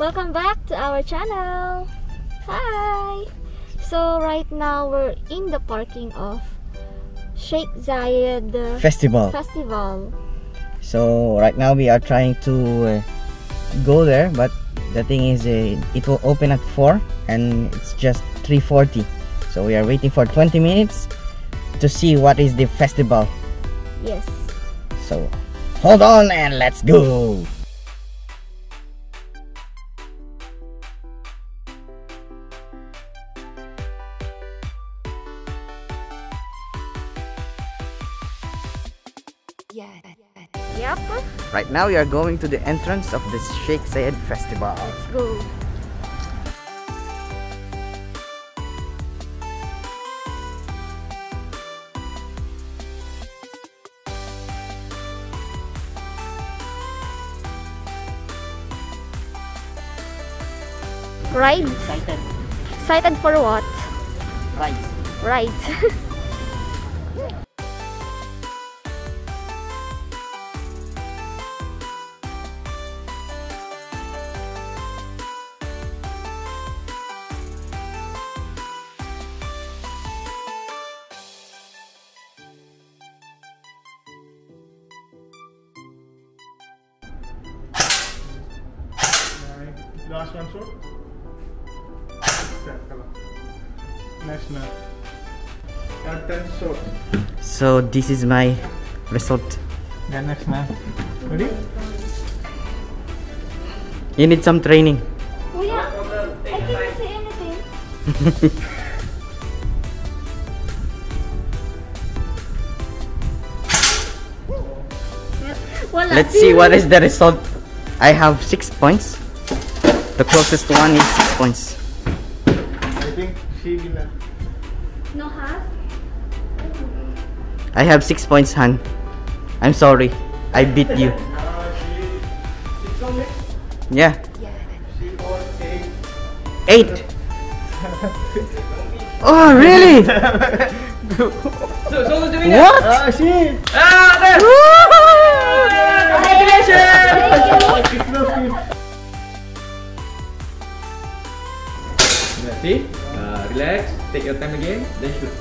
Welcome back to our channel. Hi! So right now we're in the parking of Sheikh Zayed Festival. So right now we are trying to go there, but the thing is it will open at 4 and it's just 3:40. So we are waiting for 20 minutes to see what is the festival. Yes. So hold on and let's go. Yep. Right now we are going to the entrance of this Sheikh Zayed Festival. Let's go. Rides? Excited. Excited for what? Rides. Rides. Last one shot. Next man. 10 shots. So this is my result. Then next man. Ready? You need some training. Oh yeah. I can't say anything. Wala. Let's see what is the result. I have 6 points. The closest one is 6 points. I think she will. No half? I have 6 points, Han. I'm sorry. I beat you. She 6 only. Yeah. She got 8. 8. Oh, really? So who's the winner? What? She. There! Thank you. See? Relax, take your time again, then shoot.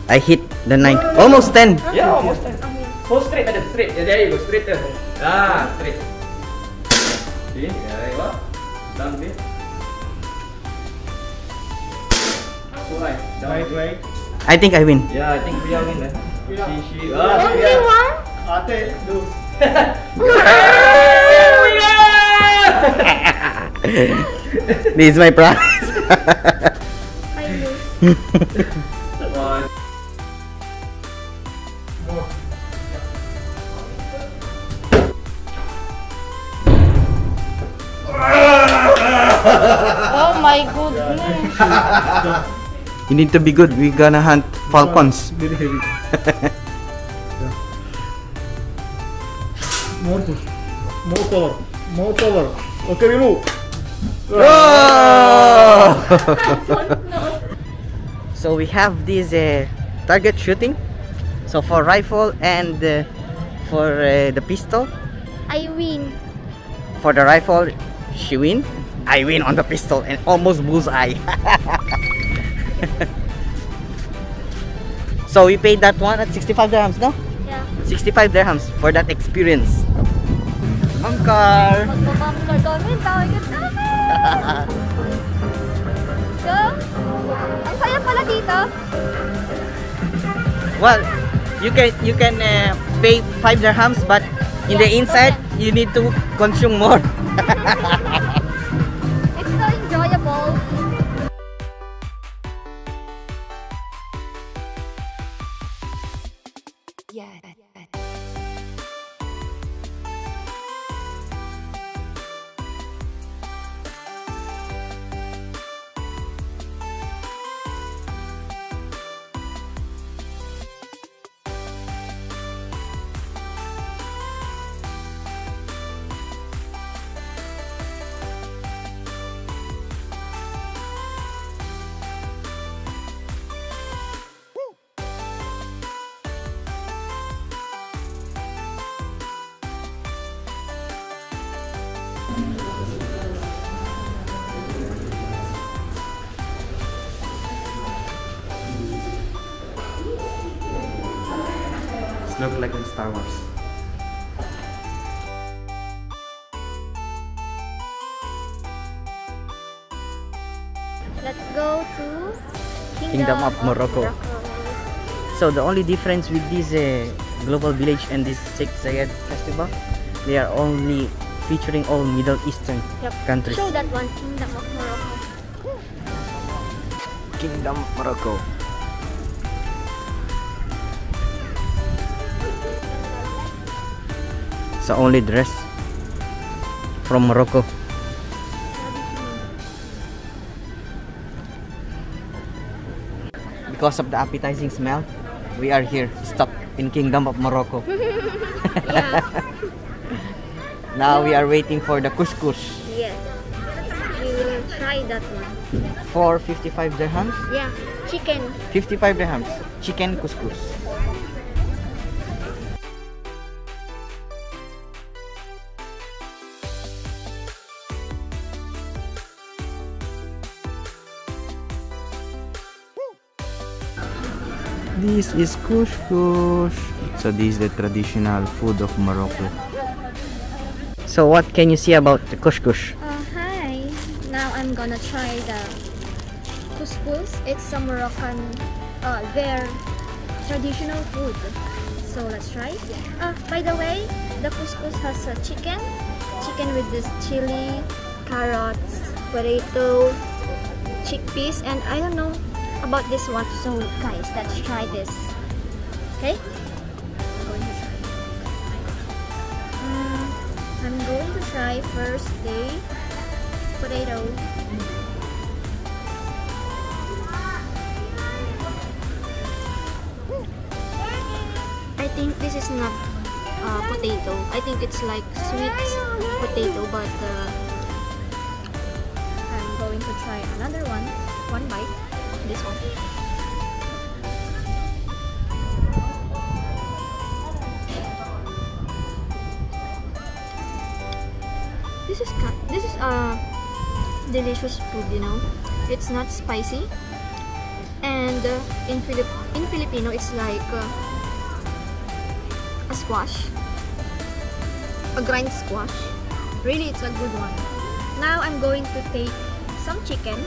I hit the 9. Almost 10. Yeah, almost time. Hold straight, ada straight. Yeah, there you go, straight there. Straight. See? Yeah, there you go. Down a bit. Right, down a bit. Right. I think I win. Yeah, I think we are winner. She. Only one? Ate, do. This is my prize. I lose. One. Oh my goodness. You need to be good. We're gonna hunt falcons. Very heavy. More push. More power. More power. Okay, remove. Oh! No. So we have this target shooting. So for rifle and for the pistol. I win. For the rifle, she win. I win on the pistol and almost bullseye. So we paid that one at 65 dirhams, no? Yeah. 65 dirhams for that experience. Angkar! Magpapamkar kami. Target namin. So, ang saya pala dito. Well, you can pay 5 dirhams, but in the inside you need to consume more. It's so enjoyable. Look like in Star Wars. Let's go to Kingdom of Morocco. So the only difference with this global village and this Sheikh Zayed festival, they are only featuring all Middle Eastern countries. Show that one, Kingdom of Morocco. Kingdom of Morocco. So only dress from Morocco. Because of the appetizing smell, we are here, stuck in Kingdom of Morocco. Yeah. Now we are waiting for the couscous. Yes. We will try that one. For 55 dirhams? Yeah. Chicken. 55 dirhams. Chicken couscous. This is couscous. So this is the traditional food of Morocco. So what can you see about the couscous? Hi. Now I'm gonna try the couscous. It's a Moroccan, their traditional food. So let's try. By the way, the couscous has a chicken with this chili, carrots, potato, chickpeas, and I don't know about this one. So guys, let's try this. Okay? I'm going to try first the potato. I think this is not potato. I think it's like sweet potato, but I'm going to try another one. One bite. This one. This is a delicious food, you know. It's not spicy, and in Filipino it's like a squash, a grind squash. Really, it's a good one. Now I'm going to take some chicken.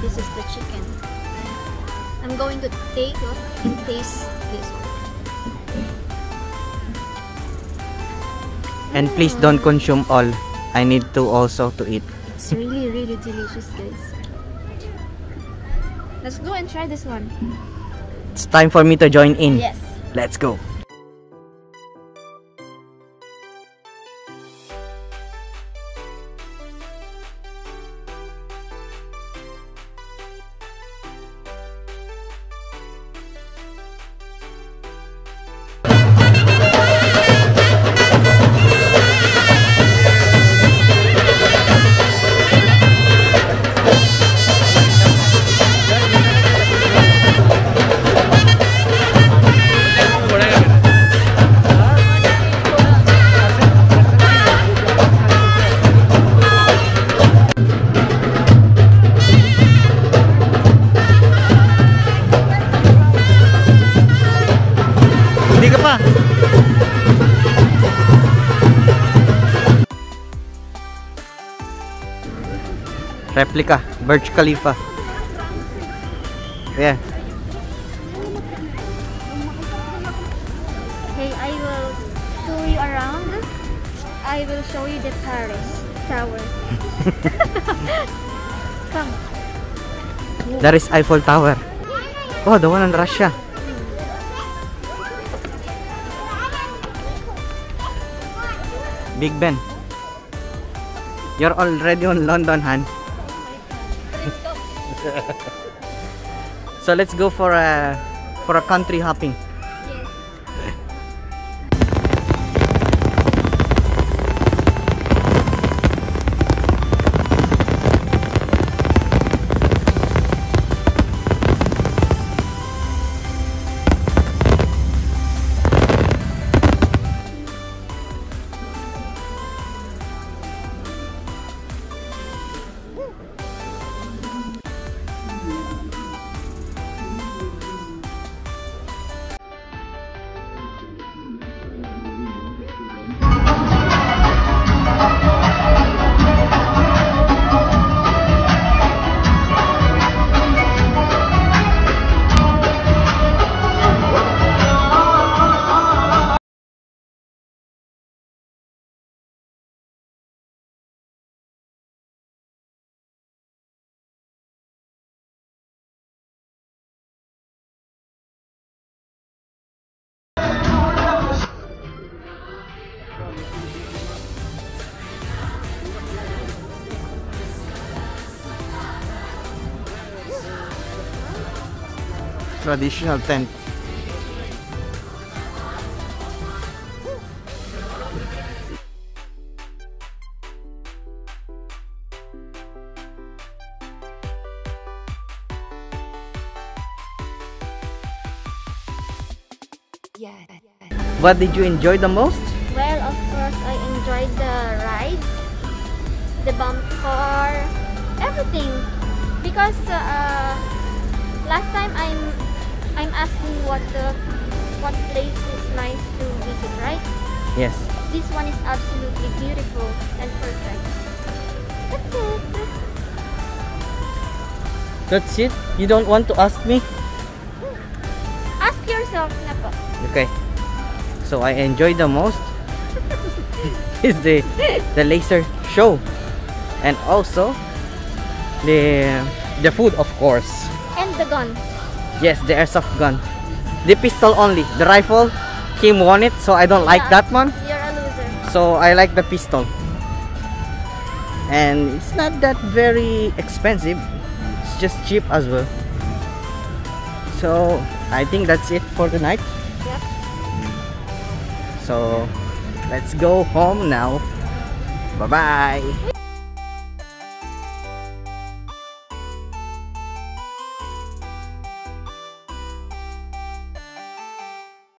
This is the chicken. I'm going to take it and taste this one. And please don't consume all. I need to also to eat. It's really, really delicious, guys. Let's go and try this one. It's time for me to join in. Yes. Let's go. Replica, Burj Khalifa. Yeah. Okay, I will show you around. I will show you the Paris Tower. Come. There is Eiffel Tower. Oh, the one in Russia. Big Ben. You're already on London, Han. So let's go for a country hopping. traditional tent. What did you enjoy the most? Well, of course, I enjoyed the rides, the bump car, everything. Because last time I'm asking what place is nice to visit, right? Yes. This one is absolutely beautiful and perfect. That's it. That's it? You don't want to ask me? Ask yourself na po. Okay. So I enjoyed the most is the laser show, and also the food, of course. And the gun. Yes, the airsoft gun. The pistol only. The rifle, Kim won it, so I don't like Yeah, that one. You're a loser. So I like the pistol. And it's not that very expensive. It's just cheap as well. So I think that's it for tonight. Yep. So let's go home now. Bye bye.